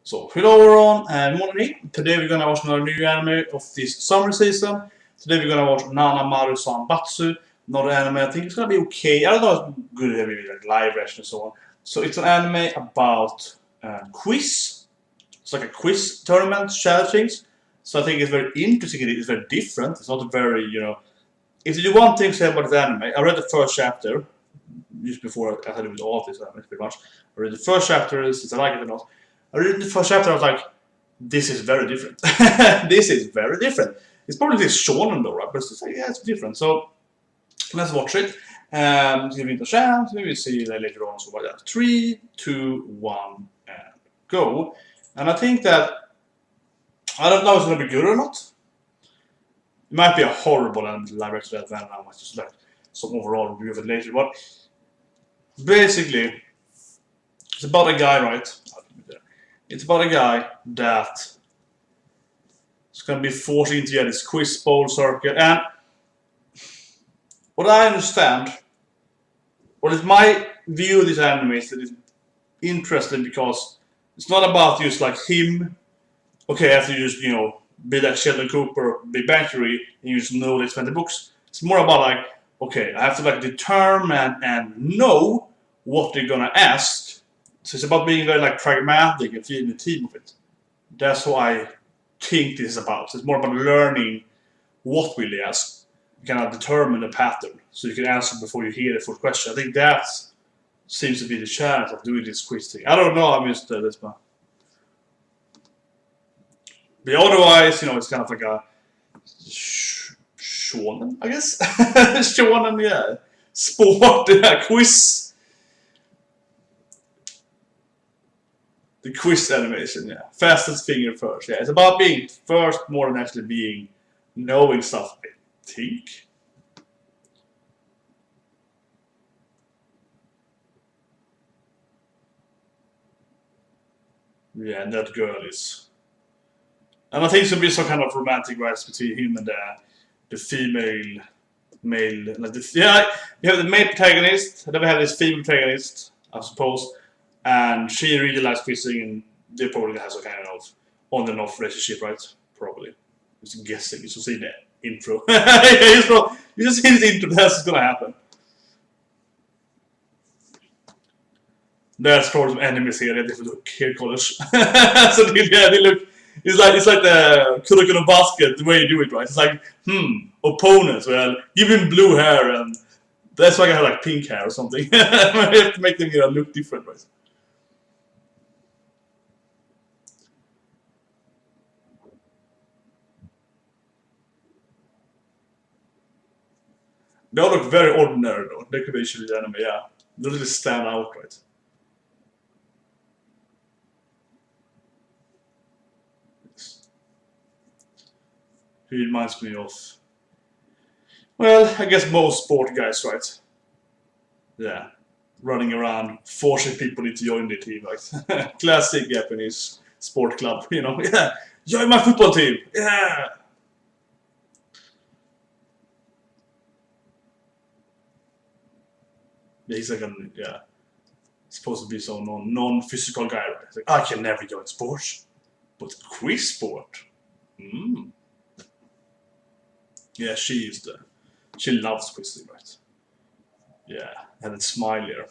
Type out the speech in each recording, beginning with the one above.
So, hello everyone and morning. Today we're gonna watch another new anime of this summer season. Today we're gonna watch Maru Batsu. Another anime I think it's gonna be okay. I don't know if it's good to have like live reaction and so on. So it's an anime about quiz. It's like a quiz tournament, challenge things. So I think it's very interesting. It's very different. It's not very, if you do one thing to say about this anime, I read the first chapter just before I had it with all of this anime pretty much. I read the first chapter since I like it or not. I read the first chapter, I was like, this is very different. This is very different. It's probably this shonen though, right? But it's like, yeah, it's different. So let's watch it. Give it a chance. Maybe we'll see later on. So like that. 3, 2, 1, and go. And I think that I don't know if it's gonna be good or not. It might be a horrible and live action event. I might just like some overall review of it later. But basically, it's about a guy, right? It's about a guy that is going to be forced into this quiz bowl circuit. And what I understand, what is my view of this anime is that it's interesting because it's not about just like him, okay, after you just, be like Sheldon Cooper, Big Bang Theory, and you just know they spend the books. It's more about like, okay, I have to like determine and know what they're gonna ask. So it's about being very like pragmatic and feeling the team of it. That's what I think this is about. So it's more about learning what will they ask. You cannot determine the pattern, so you can answer before you hear the full question. I think that seems to be the challenge of doing this quiz thing. I don't know. I'm just this one. But otherwise, it's kind of like a shonen, I guess. Shonen, yeah. Sport, yeah, quiz. The quiz animation, yeah. Fastest finger first, yeah. It's about being first more than actually knowing stuff, I think. Yeah, and that girl is. And I think it's gonna be some kind of romantic rights between him and the female male like this. Yeah, you have the main protagonist, then we have this female protagonist, I suppose. And she really likes quizzing, and they probably have some kind of on and off relationship, right? Probably. Just guessing. You should see the intro. You just see the intro. That's what's gonna happen. There's probably some enemies here. They look here, college. So they look. It's like the Kuroko basket, the way you do it, right? It's like, opponents. Well, give him blue hair, and that's why I have like pink hair or something. I have to make them look different, right? They all look very ordinary though. Decoration in the anime, yeah. They really stand out, right? Yes. He reminds me of, well, I guess most sport guys, right? Yeah. Running around, forcing people into joining the team, right? Classic Japanese sport club, yeah. Join my football team, yeah. Yeah, he's like supposed to be some non-physical guy, right? It's like, I can never join sports, but quiz sport. Yeah, she loves quizzing, right? Yeah, and it's smile here.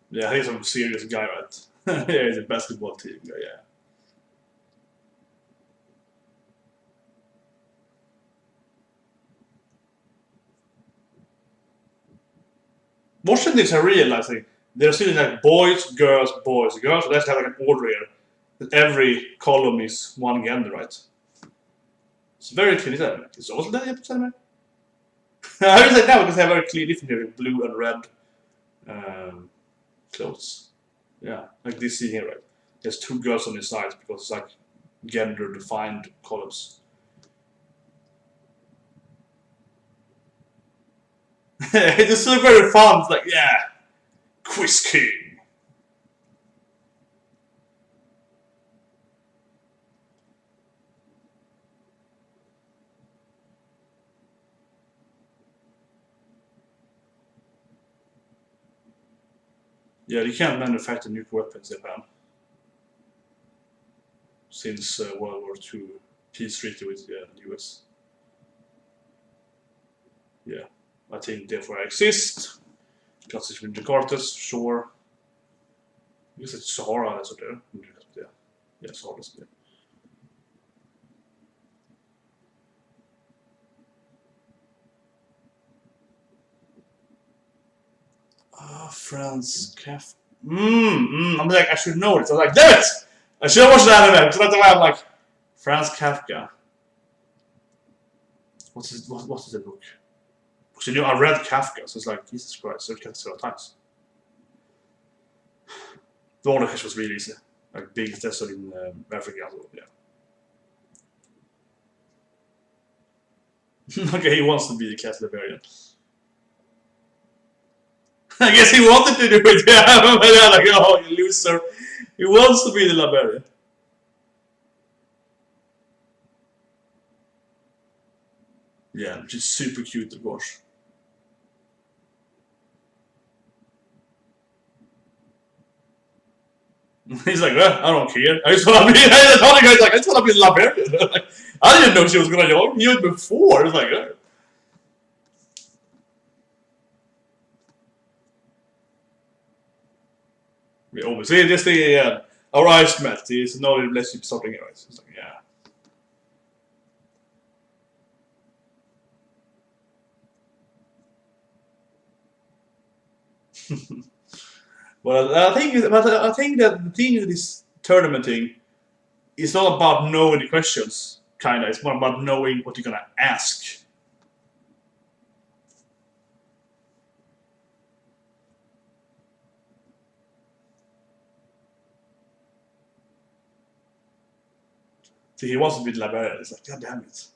Yeah, he's a serious guy, right? Yeah, he's a basketball team guy, yeah. Watching this, I realized like, there's still like boys, girls, boys, girls. So let's have like an order here. That every column is one gender, right? It's very clear, isn't it? It's also that Japanese anime. I was like now because they have very clear different here, blue and red clothes. Yeah, like this scene here, right? There's two girls on the sides because it's like gender defined columns. It's still very fun. It's like, yeah, Quiz King. Yeah, they can't manufacture nuclear weapons in Japan since World War II peace treaty with the US. Yeah, I think therefore I exist. Because it's with the Carters, sure. I guess it's Sahara that's up there. Yeah, Sahara's there. Franz Kafka. I'm like, I should know this. I was like, damn it! I should have watched the anime. Because that's why I'm like, Franz Kafka. What is the book? Because I read Kafka, so it's like, Jesus Christ, I've read several times. The order was really easy. Like, biggest desert in Africa. So, yeah. Okay, he wants to be the cat librarian. I guess he wanted to do it, yeah, like, oh, you loser. He wants to be the librarian. Yeah, just super cute, of course. He's like, well, I don't care. I just want to be. The other guy's like, I just want to be the librarian. Like, I didn't know she was gonna join. He knew it before. It's like, we always see this thing. Our eyes met. He's no relationship starting anyways. It's like, yeah. Well, I think that the thing with this tournament thing is not about knowing the questions, kinda. It's more about knowing what you're gonna ask. So he wants to be the librarian. It's like, God damn it.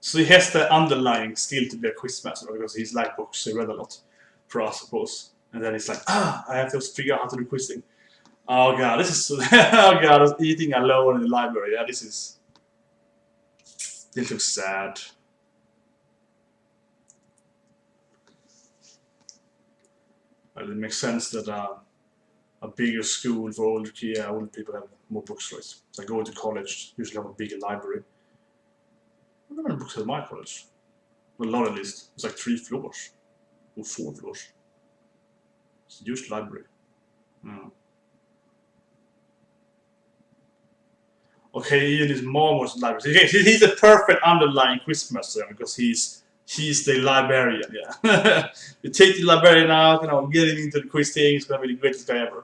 So he has the underlying skill to be a quizmaster because he's like books, he read a lot for us, of course. And then he's like, I have to figure out how to do quizzing. Oh god, this is oh god, I was eating alone in the library. Yeah, this looks sad. Well, it makes sense that a bigger school for older people have more books, right? So I go to college, usually have a bigger library. I don't know how many books at my college. Well, a lot at least. It's like 3 floors. Or 4 floors. It's a huge library. Okay, even his mom was a librarian. He's a perfect underlying quizmaster because he's the librarian, yeah. You take the librarian out, get him into the quiz thing, he's gonna be the greatest guy ever.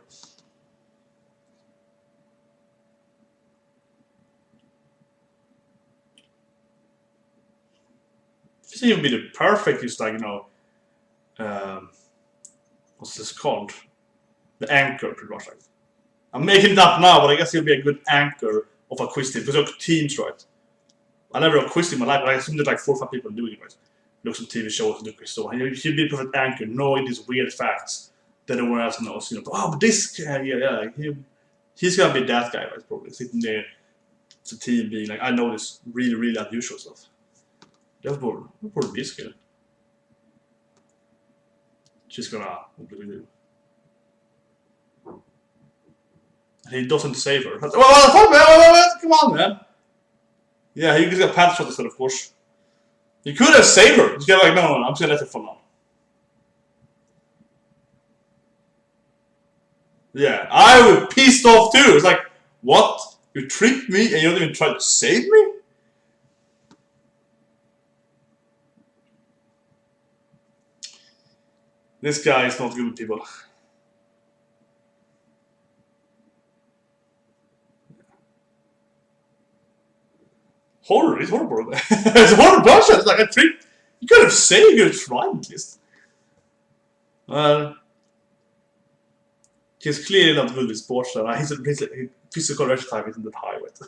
He would be the perfect, just like, what's this called? The anchor, pretty much. Like. I'm making it up now, but I guess he'll be a good anchor of a quiz team because they're teams, right? I never have quiz in my life, but I assume there's like 4 or 5 people doing it, right? Look some TV shows and do quiz, so he'll be a perfect anchor, knowing these weird facts that no one else knows. Oh, but this guy, he's gonna be that guy, right? Probably sitting there, the team being like, I know this really, really unusual stuff. That's probably be good. She's gonna. He doesn't save her. Come on, man. Yeah, he just got pants shot instead, of course. He could have saved her. He's like, no, I'm just gonna let her fall down. Yeah, I was pissed off too. It's like, what? You tricked me and you don't even try to save me? This guy is not good with people. Horror, it's horrible. It's a horrible bullshit. It's like a trick. You could have saved your tried at least. Well, he's clearly not good with sports. His physical rush time isn't that high with.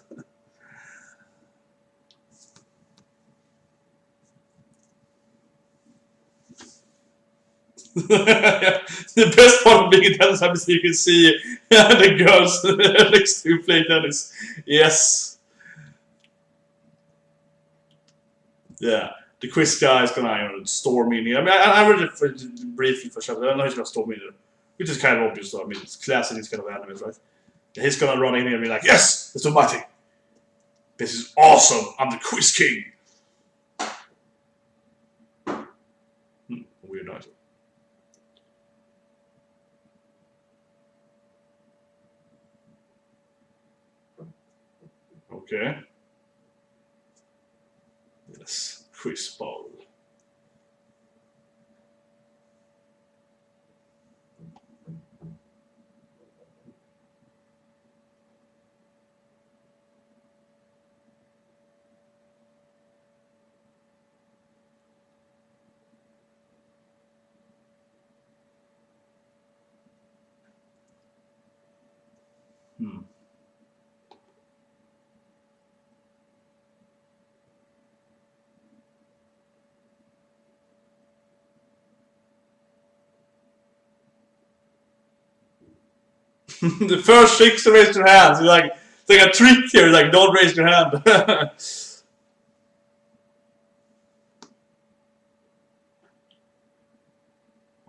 The best part of being a tennis time is you can see the girls next to play tennis. Yes. Yeah. The quiz guy is gonna storm in here. I mean, I read it briefly for sure. I don't know if he's gonna storm in here. which is kind of obvious. Though. I mean, it's classic these kind of animes, right? He's gonna run in here and be like, "Yes, it's almighty. This is awesome. I'm the quiz king." Weird noise. Okay. Yes, quiz bowl. The first six to raise their hands. It's like a trick here. Like, don't raise your hand.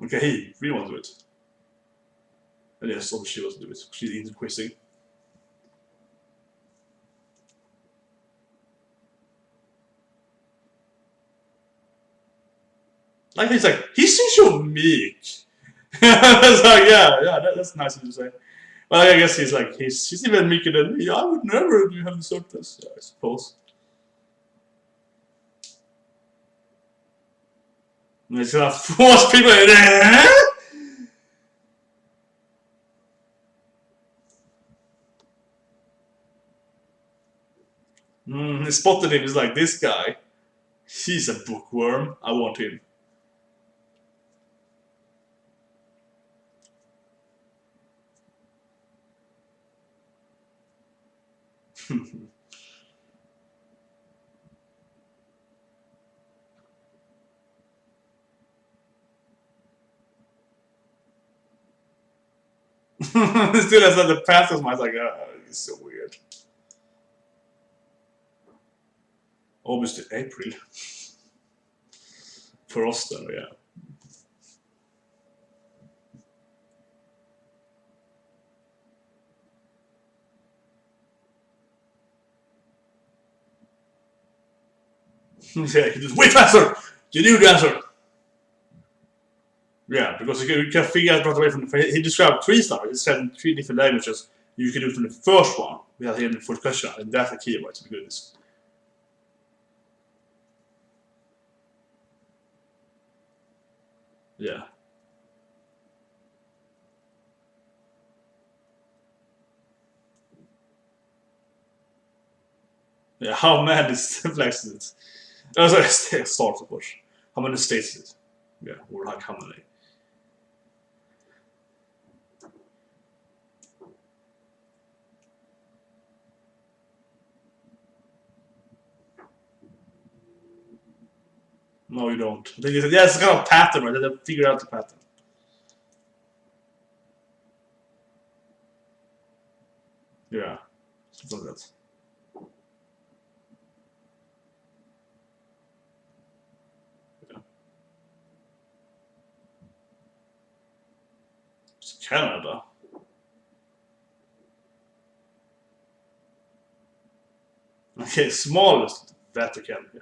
Okay, he really wants to do it. And yes, obviously she wants to do it. She's into quizzing. Like he's so meek. It's like, yeah, that's nice of you to say. Well, I guess he's even meeker than me. I would never have the surface, yeah, I suppose. And he's gonna force people in there. He spotted him. He's like, this guy, he's a bookworm. I want him. Still has the pastor's mind. Like, he's so weird. Obviously, April. For us, though, yeah. Yeah, he just wait faster. You knew the answer. Yeah, because you can figure out right away from the. He described three stuff. He said in three different languages. You can do it from the first one. We have here in the first question, and that's the key, right? To be good at this. Yeah. Yeah, how mad is flex is it? Oh, sorry, stars, of course. How many states is it? Yeah, or like how many? No, you don't. I think yeah, it's kind of pattern, right? They figure out the pattern. Yeah, something like that. Yeah. It's Canada. Okay, smallest Vatican. Yeah.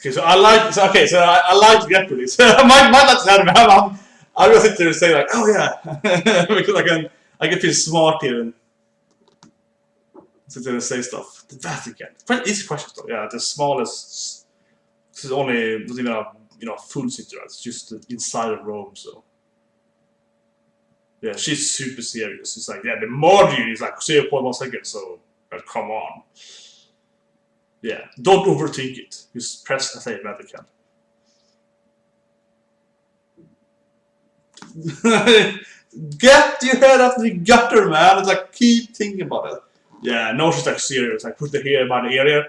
Okay, so I like to get to this. Might not sound I'm gonna sit there and say like, oh yeah, because I can feel smart here and sit there and say stuff. The Vatican. Quite easy question though. Yeah, the smallest. This is only doesn't even have full city. Right? It's just inside of Rome. So yeah, she's super serious. It's like yeah, the margin is like 0.1 seconds. So come on. Yeah, don't overthink it. Just press say Vatican. Get your head out of the gutter, man. It's like keep thinking about it. Yeah, no, she's like serious. Like put the hair by the area.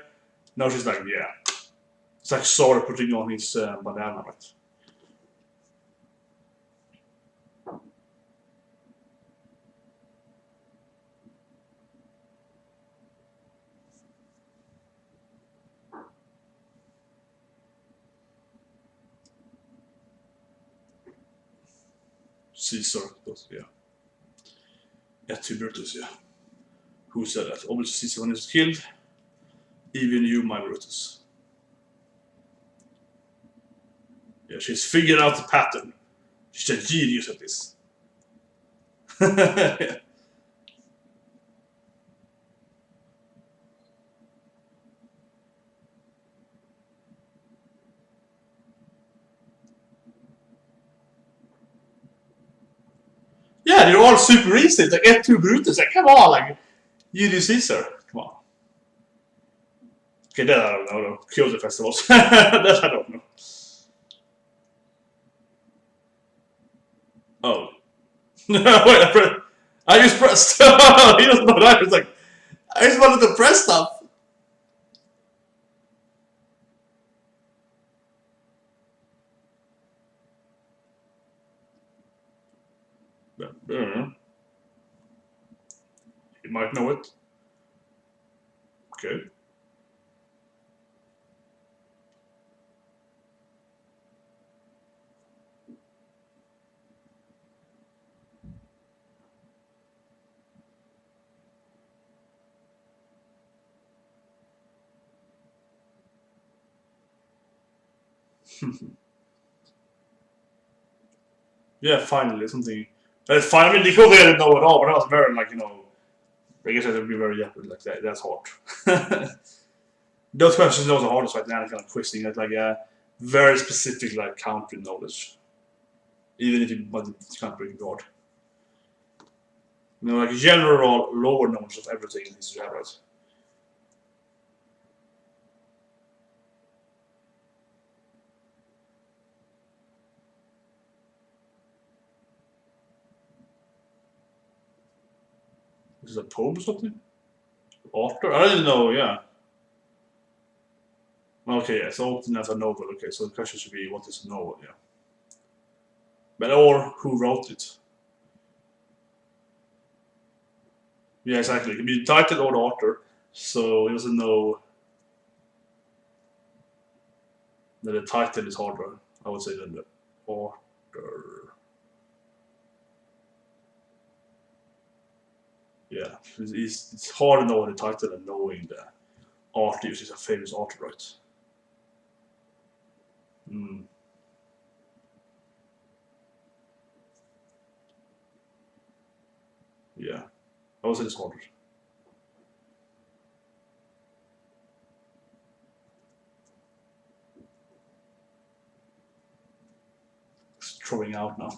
No, she's like yeah. It's like Sora putting on his banana, right? Caesar. Yeah. Et Brutus, yeah. Who said that? Obviously Caesar when he was killed. Even you, my Brutus. Yeah, she's figured out the pattern. She's a genius at this. Yeah. Yeah, they're all super easy. It's like Et Brutus. Like, come on, like Julius Caesar. Come on. Okay, that I don't know. Kyoto festivals. That I don't know. Oh. Wait, I just pressed. He doesn't know that. It's like, I just wanted to press stuff. But, I don't know. He might know it. Okay. Yeah, finally something. Fine. I mean, the cool thing I didn't know at all, but that was very like I guess I would be very happy like that. That's hard. Those questions are the hardest right now. Kind of quizzing like very specific like country knowledge, even if it wasn't kind pretty hard. Like general lower knowledge of everything in history, right? Is it a poem or something? Author? I didn't know. Yeah. Okay, yeah. So often as a novel. Okay, so the question should be what is a novel? Yeah. But or who wrote it? Yeah, exactly. It can be the title or the author. So he doesn't know that the title is harder, I would say, than the author. Yeah, it's hard to know the title and knowing the author is a famous author, right? Mm, yeah, I would say it's harder. It's throwing out now.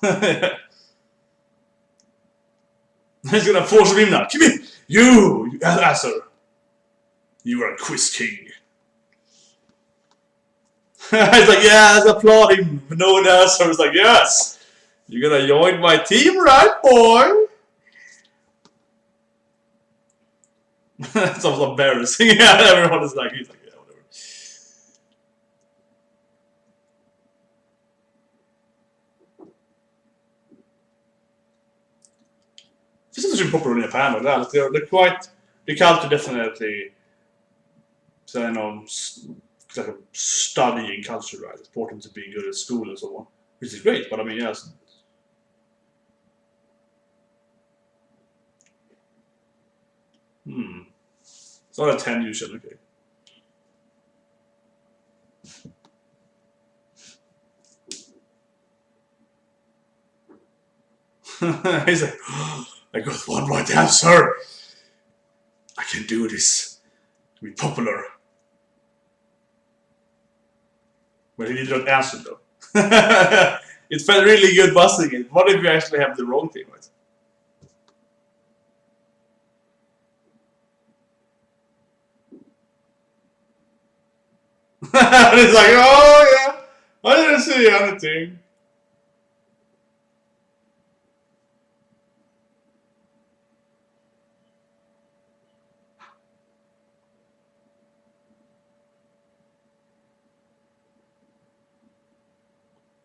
He's gonna force him in now. Come here! You answer! You are a quiz king. He's like, yes, applaud him. No one answers. He's like, yes! You're gonna join my team, right, boy? It's almost embarrassing. Yeah, everyone is like, he's like, yeah, whatever. This is actually popular in Japan as well. They're quite, the culture definitely, so, like a studying culture, right? It's important to be good at school and so on, which is great. But I mean, yes. Hmm. It's not a 10 usually, okay. He's like, I got one right answer. I can do this. Be popular. But he did not answer though. It felt really good buzzing it. What if you actually have the wrong thing, right? And it's like, oh yeah, I didn't see anything.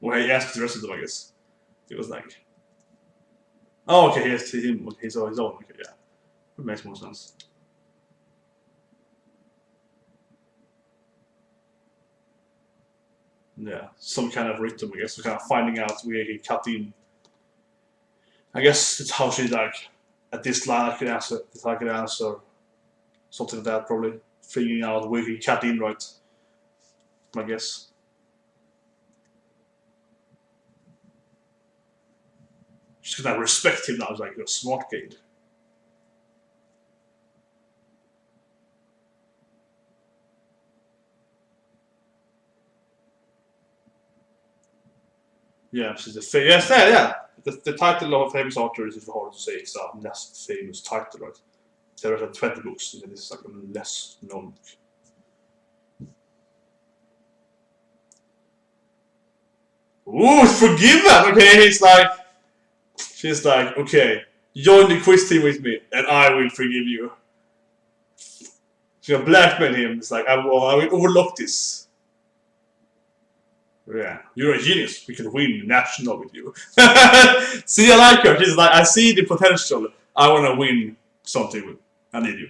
Well, he asked the rest of them, I guess. It was like, oh, okay, he has to him. Okay, he's on his own. Okay, yeah, that makes more sense. Yeah, some kind of rhythm, I guess. So kind of finding out where he cut in. I guess it's how she like at this line I could answer. If I could answer something like that, probably figuring out where you can cut in right. I guess. Just gonna respect him now as like a smart kid. Yeah, she's a famous. Yeah. The title of a famous author is hard to say. It's a less famous title, right? There are 20 books, and this is like a less known book. Ooh, forgiven! Okay, she's like, okay, join the quiz team with me, and I will forgive you. She's gonna blackmail him. It's like, I will overlook this. Yeah, you're a genius. We can win national with you. See, I like her. She's like, I see the potential. I want to win something with. I need you.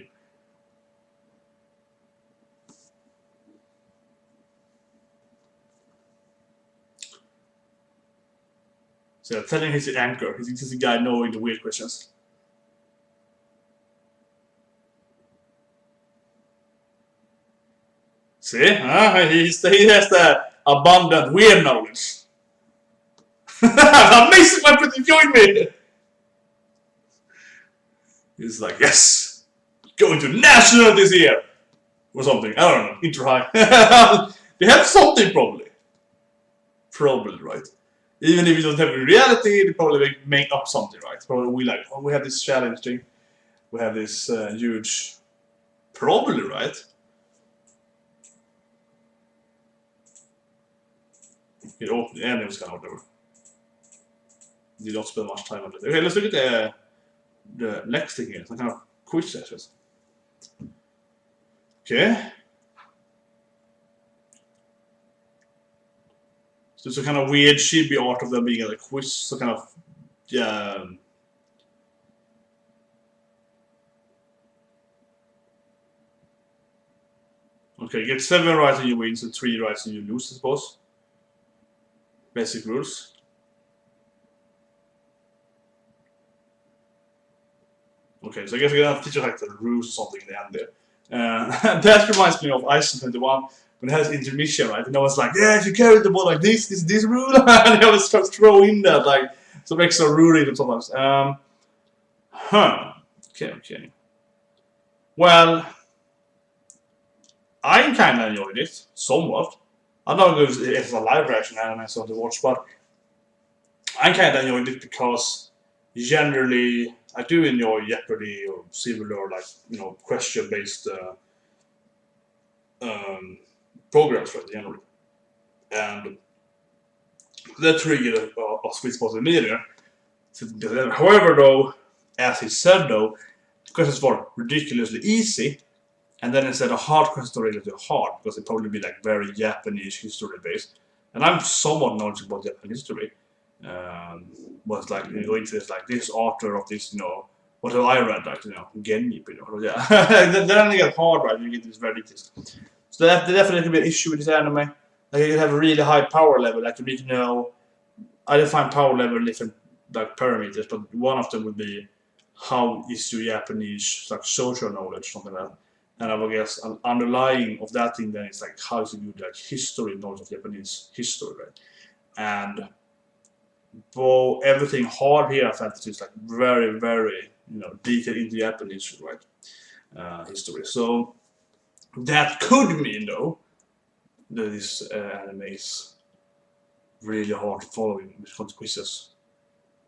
So telling he's the anchor. He's the guy knowing the weird questions. See? He has the abundant weird knowledge. Amazing weapon to join me! He's like, yes! Going to national this year! Or something. I don't know. Inter high. They have something probably. Probably, right? Even if you don't have it in reality, they probably make up something, right? Probably we like, oh, we have this challenge thing. We have this huge. Probably, right? Oh, the ending was kind of whatever. Did not spend much time on it. Okay, let's look at the next thing here. Some kind of quiz sessions. Okay. So it's a kind of weird chibi art of them being a quiz. So kind of, yeah. Okay, get 7 rights and you win, so 3 rights and you lose, I suppose. Basic rules. Okay, so I guess we're gonna teach you like the rules or something in the end there. That reminds me of Ice 21 when it has intermission, right? And I was like, yeah, if you carry the ball like this rule, and I always try to throw in that like some extra ruling sometimes. Okay. Well, I kind of enjoyed it somewhat. I don't know if it's a live reaction anime so to watch, but I kind of enjoyed it because generally I do enjoy Jeopardy or similar like question-based programs, right? Generally, and that triggered a sweet spot in me there. However, though, as he said, though, the questions were ridiculously easy, and then instead of hard questions are relatively hard because they probably be like very Japanese history based, and I'm somewhat knowledgeable about Japanese history. But like you go into this like this author of this, what have I read like Genji, yeah. Then it get hard, right? You get this very details. So that definitely could be an issue with this anime. Like you have a really high power level, like you need to know. I define power level in different like parameters, but one of them would be how is your Japanese like social knowledge, something like that. And I would guess an underlying of that thing then is like how is it good like history knowledge of Japanese history, right? And everything hard here in fantasy is like very, very detailed into Japanese, right? History. So that could mean though that this anime is really hard to follow in quizzes.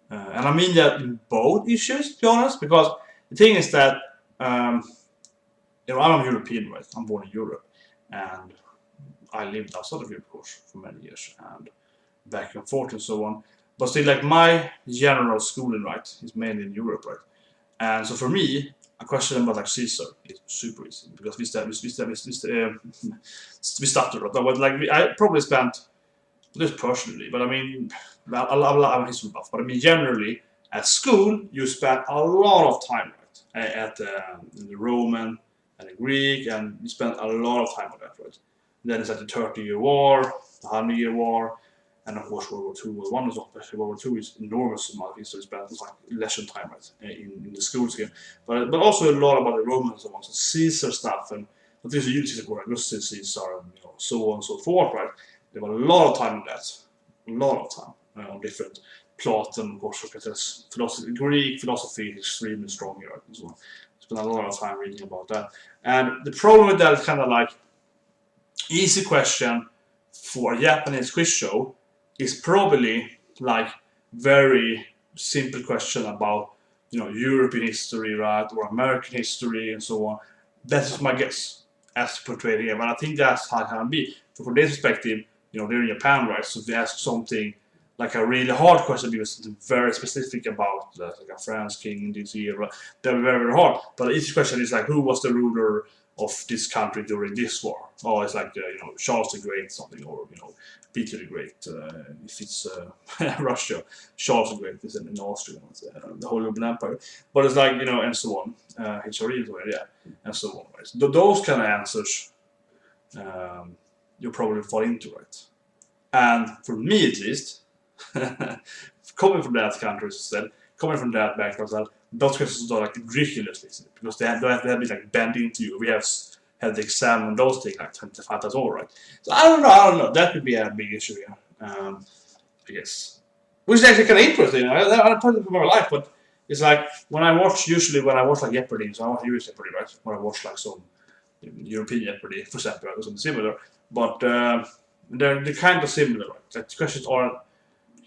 And I mean that in both issues, to be honest, because the thing is that I'm a European, right? I'm born in Europe, and I lived outside of Europe, of course, for many years, and back and forth and so on. But still, like my general schooling, right, is mainly in Europe, right? And so for me, a question about like Caesar is super easy because we started, right? But like I probably spent this personally, but I mean, I'm a history buff, but I mean generally at school you spend a lot of time right at the Roman and the Greek, and you spend a lot of time on that, right? And then it's like the 30-Year War, the 100-Year War, And of course, World War II was one, especially World War II is enormous amount of history spent. It's like lesson time, right, in the schools here. But also a lot about the Romans and so on, so Caesar stuff, and not just Julius Caesar, Augustus Caesar, and so on and so forth, right? There was a lot of time on that, a lot of time on different Platon, of course, Socrates, philosophy, Greek philosophy is extremely strong here, right? And so on. Spent a lot of time reading about that, and the problem with that is kind of like easy question for a Japanese quiz show is probably like very simple question about European history, right, or American history and so on. That's my guess as portrayed here, but I think that's how it can be. So from this perspective, they're in Japan, right? So if they ask something like a really hard question, because something very specific about like a France king in this era, they're very, very hard. But each question is like, who was the ruler of this country during this war? Oh, it's like Charles the Great, something, or Peter the Great. If it's Russia, Charles the Great is in Austria, the Holy Roman Empire. But it's like and so on. HRE as well, yeah, and so on. Right? So those kind of answers, you probably fall into, right? And for me at least, coming from that country instead, coming from that background, those questions are like ridiculously easy because they have been like bent into you. We have had the exam on those things like 25 times over, right? So I don't know. That could be a big issue here, I guess. Which is actually kind of interesting. I put it in my life, but it's like when I watch like Jeopardy, so I watch US Jeopardy, right? When I watch like some European Jeopardy, for example, or something similar, but they're kind of similar, right? Like the questions are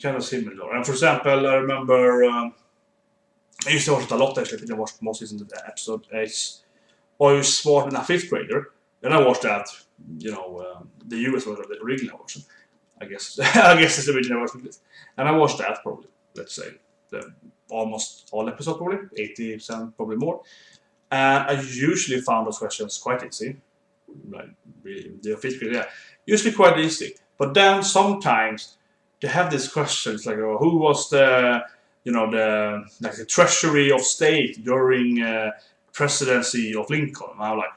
kind of similar. And for example, I remember I used to watch it a lot actually. I think I watched most of the episode. Are you smart in a fifth grader? Then I watched that, the US version of the original version. I guess it's the original version. And I watched that probably, let's say, almost all episodes probably, 80% probably more. And I usually found those questions quite easy. Like the fifth grade, yeah, usually quite easy. But then sometimes they have these questions like, who was the the Treasury of State during presidency of Lincoln? And I'm like,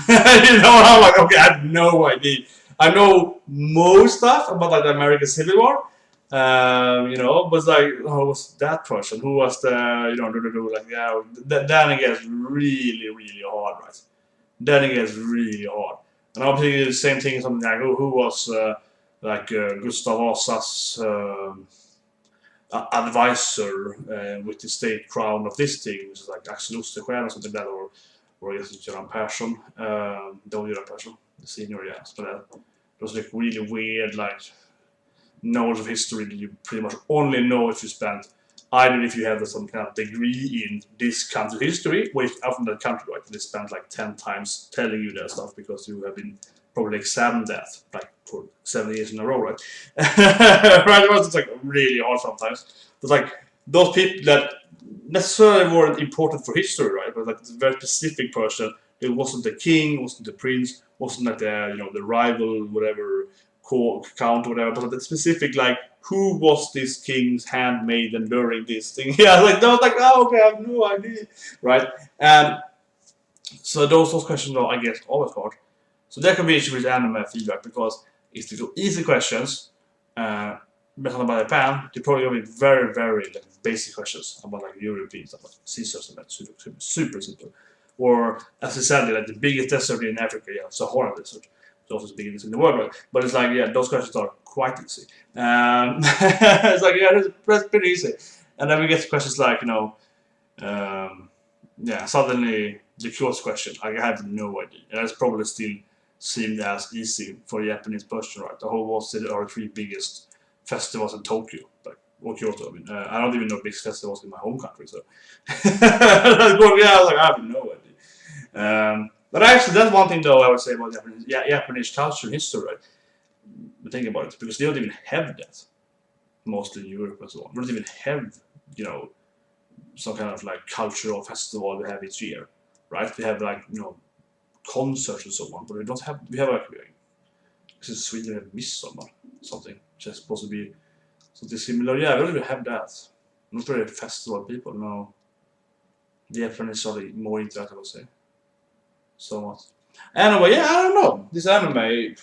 I'm like, okay, I have no idea. I know most stuff about like the American Civil War, but it's like, who was that person? Who was the, like, yeah, then it gets really, really hard, right? Then it gets really hard. And obviously the same thing, something like, who was Gustav Vasa's advisor with the state crown of this thing, which is like Axel Osterstjärna or something like that, or I guess it's Göran Persson, Göran Persson, the senior, yeah. So that was like really weird, like knowledge of history that you pretty much only know if you spent either if you have some kind of degree in this country's history, or if from that country, right, they spent like 10 times telling you that stuff because you have been probably examined that like for 7 years in a row, right? Right? It's like really hard sometimes. It's like those people that necessarily weren't important for history, right? But like it's a very specific person. It wasn't the king, wasn't the prince, wasn't like the rival, whatever, count or whatever, but the specific like who was this king's handmaiden during this thing? Yeah, like that was like, oh, okay, I have no idea, right? And so those questions are, I guess, always hard. So there can be issues with anime feedback because if they do easy questions, based on by Japan, they're probably gonna be very, very like basic questions about like European stuff, like Caesars and that, super simple. Or as I said, like the biggest desert in Africa, yeah, Sahara Desert. It's also the biggest in the world, right? But it's like, yeah, those questions are quite easy. It's like, yeah, that's pretty easy. And then we get to questions like, suddenly the Kyoto question, I have no idea. And that's probably still seemed as easy for a Japanese person, right? The whole world are the three biggest festivals in Tokyo, like, or Kyoto. I mean, I don't even know big festivals in my home country, so. I was like, I have no idea. But actually, that's one thing though I would say about Japanese culture and history, right? But think about it, because they don't even have that. Mostly in Europe and so on. They don't even have, some kind of like cultural festival we have each year, right? We have like, concerts and so on, but we have like, this is Sweden, we have Midsommar, something, which is supposed to be something similar. Yeah, we don't even have that. Not really festival people, no. The Japanese are more into that, I would say. So much. Anyway, yeah, I don't know. This anime,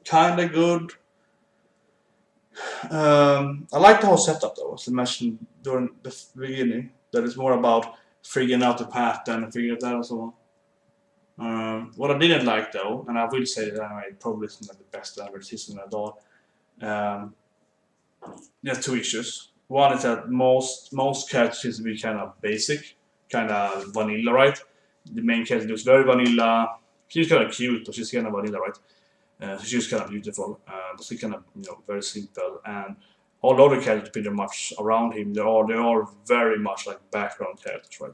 kinda good. I like the whole setup though, as I mentioned during the beginning. That it's more about figuring out the path than figuring it out and so on. What I didn't like though, and I will say that anime probably isn't like the best ever season at all. Um, there's two issues. One is that most characters seems to be kind of basic, kind of vanilla, right? The main character looks very vanilla. She's kind of cute, but she's kind of vanilla, right? So she's kind of beautiful, but she's kind of very simple. And all the other characters pretty much around him, they are very much like background characters, right?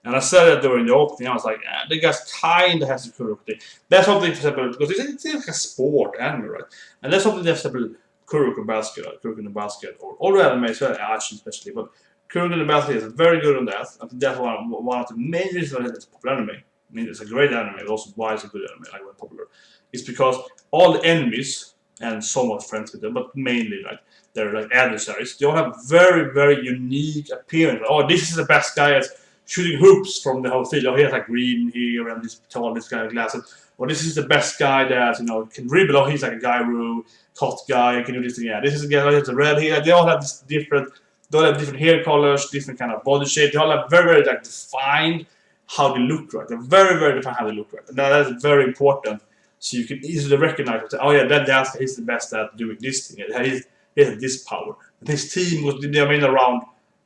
And I said that during the opening, I was like, the guy's kind of has a Kuroki. That's something, for example, because it's like a sport anime, right? And that's something that, for example, Kuroki basket, Kuroki no basket, or all the anime as well, Ashi especially, but Kuroki no basket is very good on that. I think that's one of the main reasons why it's a popular anime. I mean, it's a great anime, but also why it's a good anime, like why popular. It's because all the enemies, and somewhat friends with them, but mainly like they're like adversaries, they all have very, very unique appearance. Oh, this is the best guy at shooting hoops from the whole field. Oh, he has like green here and this tall, this guy with glasses. Or this is the best guy that can dribble. Oh, he's like a gyro, hot guy, can do this thing. Yeah, this is a guy that has a red hair. They all have this different. They all have different hair colors, different kind of body shape. They all have very, very like defined how they look, right. They're very, very defined how they look, right. And that is very important. So you can easily recognize it. Oh yeah, that dancer, he's the best at doing this thing. He has this power. And his team was they made around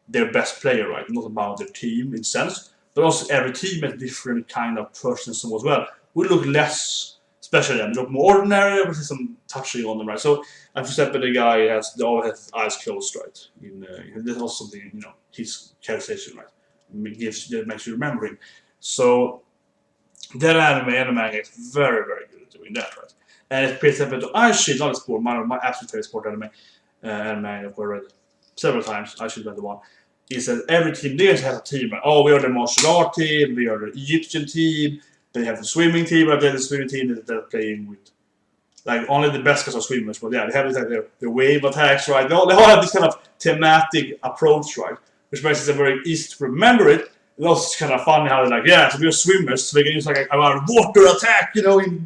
their best player, right? Not about their team in sense, but also every team has different kind of persons as well. We look less special than they look more ordinary, but there's some touching on them, right? So, and for example, the guy they always has eyes closed, right? There's also something, his characterization, right? That makes you remember him. So that anime is very, very good at doing that, right? And it plays up into Aishi, not a sport, my absolute favorite sport anime I've read several times. Aishi is the one. Is that every team there has a team. Right? Oh, we are the martial art team, we are the Egyptian team, they have the swimming team, and then the swimming team that they're playing with. Like, only the best guys are swimmers, but yeah, they have like their wave attacks, right? They all have this kind of thematic approach, right? Which makes it very easy to remember it. And also it's kind of funny how they're like, yeah, so we're swimmers, so they can use like a water attack, in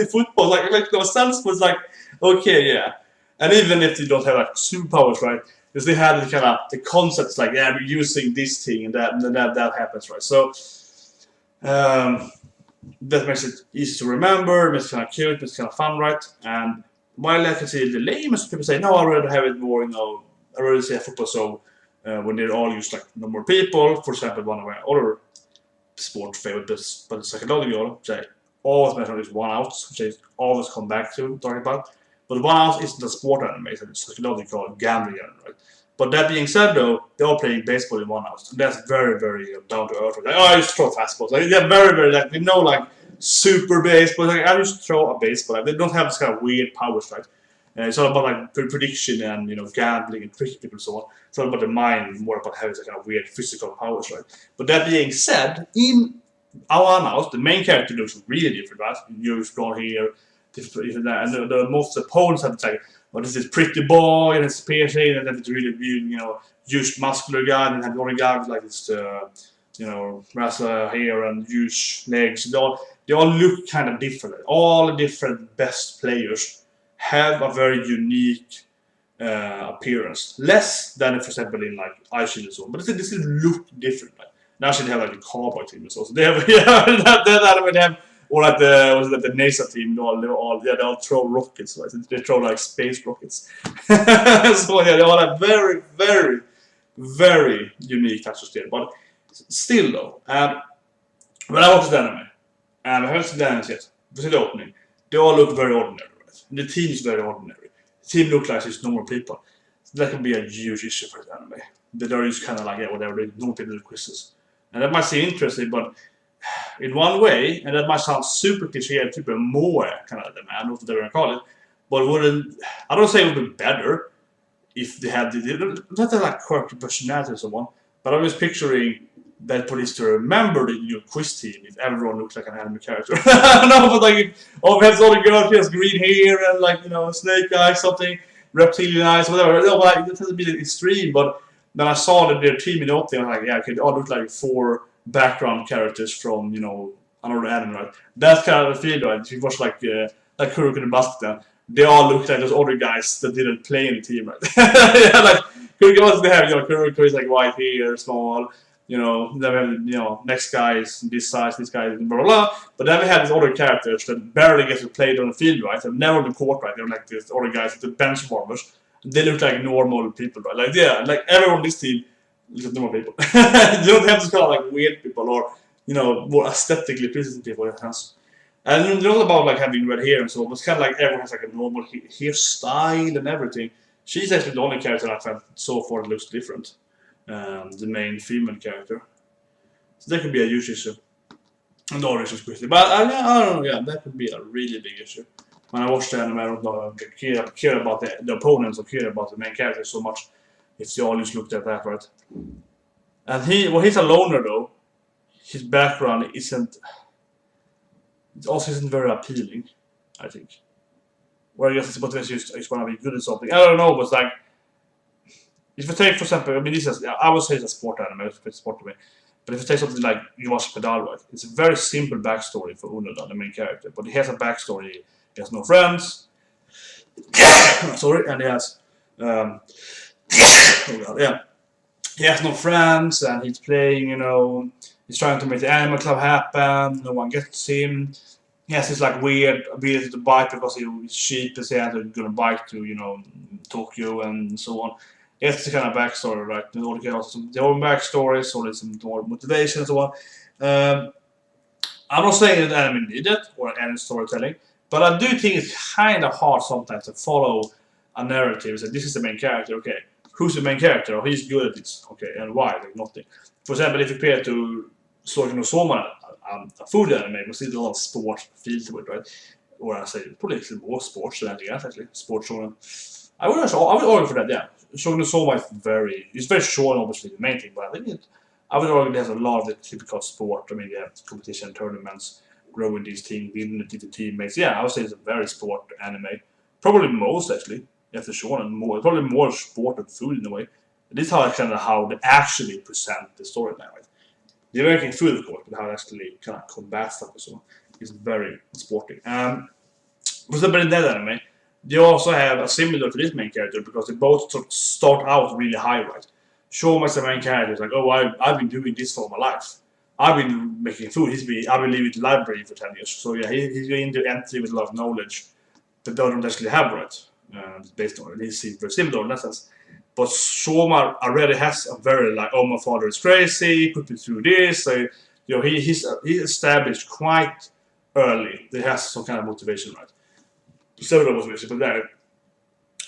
football. Like, it makes no sense, but it's like, okay, yeah. And even if they don't have like superpowers, right? Because they have the kind of the concepts like, yeah, we're using this thing and that happens, right? So that makes it easy to remember, makes it kind of cute, makes it kind of fun, right? And while I can see the lamest people say, no, I'd rather have it more, I'd rather see a football so when they're all used like normal people, for example, one of my other sport favorites, but psychological, which I always mention is one out, which I always come back to talking about. But one out isn't a sport anime, it's a psychological gambling anime, right? But that being said, though, they're all playing baseball in one house. And that's very, very down to earth. Like, oh, I just throw fastballs. Like, they're very, very, like, they know, like, super baseball. Like, I just throw a baseball. Like, they don't have this kind of weird powers, right? It's all about, like, prediction and, gambling and tricking people and so on. It's all about the mind, more about having this kind of weird physical powers, right? But that being said, in our house, the main character looks really different, right? You've gone here, different, and the most opponents have like, well, this is pretty boy, and it's piercing, and then it's really, huge muscular guy, and then the other guy with like this, wrestler hair and huge legs. They all look kind of different. All the different best players have a very unique appearance. Less than, for example, in like Aichi and so on. But they still look different. Like, now they have like the cowboy team also. They have they have or like the NASA team. They all throw rockets. Right? They throw like space rockets. So yeah, they all have very, very, very unique touches there. But still though, when I watched the anime, I haven't seen the anime yet. But the opening, they all look very ordinary. Right? The team is very ordinary. The team looks like it's normal people. So that can be a huge issue for the anime. They're just kind of like, yeah, whatever, they don't do quizzes. And that might seem interesting, but in one way, and that might sound super cliche and super more kind of demand, whatever they're going to call it, but I don't say it would be better if they had not like quirky personality or so on, but I was picturing that police to remember your quiz team if everyone looks like an anime character. No, but like, perhaps all the girls she has green hair and like, snake eyes, something, reptilian eyes, whatever. No, but like, it has to be extreme, but then I saw that their team in the opening, I was like, yeah, okay, they all look like 4 background characters from, another anime, right? That's kind of the feel, right? If you watch like Kuroki no Basket, they all look like those other guys that didn't play in the team, right? Yeah, like because they have Kuroko is like white hair, small. Then we have next guy is this size, this guy is blah blah blah. But then we have these other characters that barely get to play on the field, right? They've never been caught, right? They're like these other guys, the bench warmers. They look like normal people, right? Like like everyone on this team looks like normal people. You don't have to call like weird people or more aesthetically pleasing people in a sense. And it's not about like having red hair and so on, but it's kind of like everyone has like a normal hairstyle and everything. She's actually the only character I've had so far that looks different. The main female character. So that could be a huge issue. And the orange is quickly. But I don't know, yeah, that could be a really big issue. When I watch the anime, I don't know, care about the opponents or care about the main character so much. If they all just looked at that, right? And he's a loner though. His background isn't very appealing, I think. Or I guess it's potentially just going to be good at something. I don't know, but it's like if you take, for example, I mean, I would say it's a sport anime, it's a sport to me. But if you take something like you watch Pedal, right? It's a very simple backstory for Unoda, the main character. But he has a backstory. He has no friends. Sorry, and he has. Oh god, yeah. He has no friends, and he's playing. He's trying to make the anime club happen. No one gets him. He has this like weird ability to bike because he's cheap, and he has a good bike to Tokyo and so on. It's the kind of backstory, right? They all get their own backstories, or some more motivation and so on. I'm not saying that anime need it or any storytelling, but I do think it's kind of hard sometimes to follow a narrative. So this is the main character, okay? Who's the main character? Oh, he's good at this, okay? And why? Like nothing. For example, if you compare to Sword no Soma, a food anime, we see a lot of sports feel to it, right? Or I say probably more sports than anything else actually. Sports shonen. I would argue for that, yeah. Shogun no Soma is very short, obviously the main thing, but I think I would argue it has a lot of the typical sport. I mean, you have competition, tournaments, growing these teams, building the teammates. Yeah, I would say it's a very sport anime. Probably most actually, after shonen, probably more sport than food in a way. This is how they actually present the storyline, right? The American food, of course, but how it actually kind of combats stuff and so on is very sporting. But in that anime, they also have a similar to this main character because they both start out really high, right? Shoma is the main character. It's like, oh, I've been doing this for my life. I've been making food. I've been living in the library for 10 years. So yeah, he's going to enter with a lot of knowledge that they don't actually have, right? Based on it. He's very similar in that sense. But Shoma already has a very like, oh, my father is crazy, put me through this. So, he's established quite early that he has some kind of motivation, right? Several motivation, but that,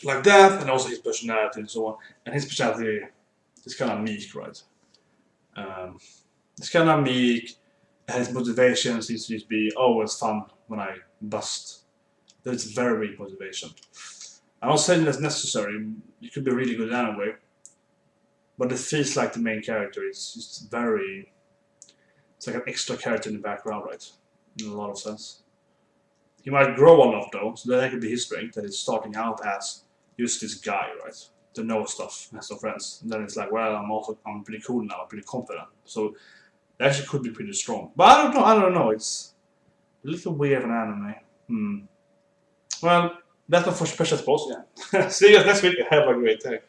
like that, and also his personality and so on. And his personality is kind of meek, right? It's kind of meek, and his motivation seems to just be, oh, it's fun when I bust. That's very weak motivation. I'm not saying that's necessary. You could be really good anyway, but it feels like the main character is just very. It's like an extra character in the background, right? In a lot of sense. He might grow a lot though, so that could be his strength. That he's starting out as just this guy, right? To know stuff, has some friends. And then it's like, well, I'm pretty cool now, I'm pretty confident. So it actually could be pretty strong. But I don't know. It's a little weird of an anime. Well, that's my first special post. Yeah. See you guys next week. Have a great day.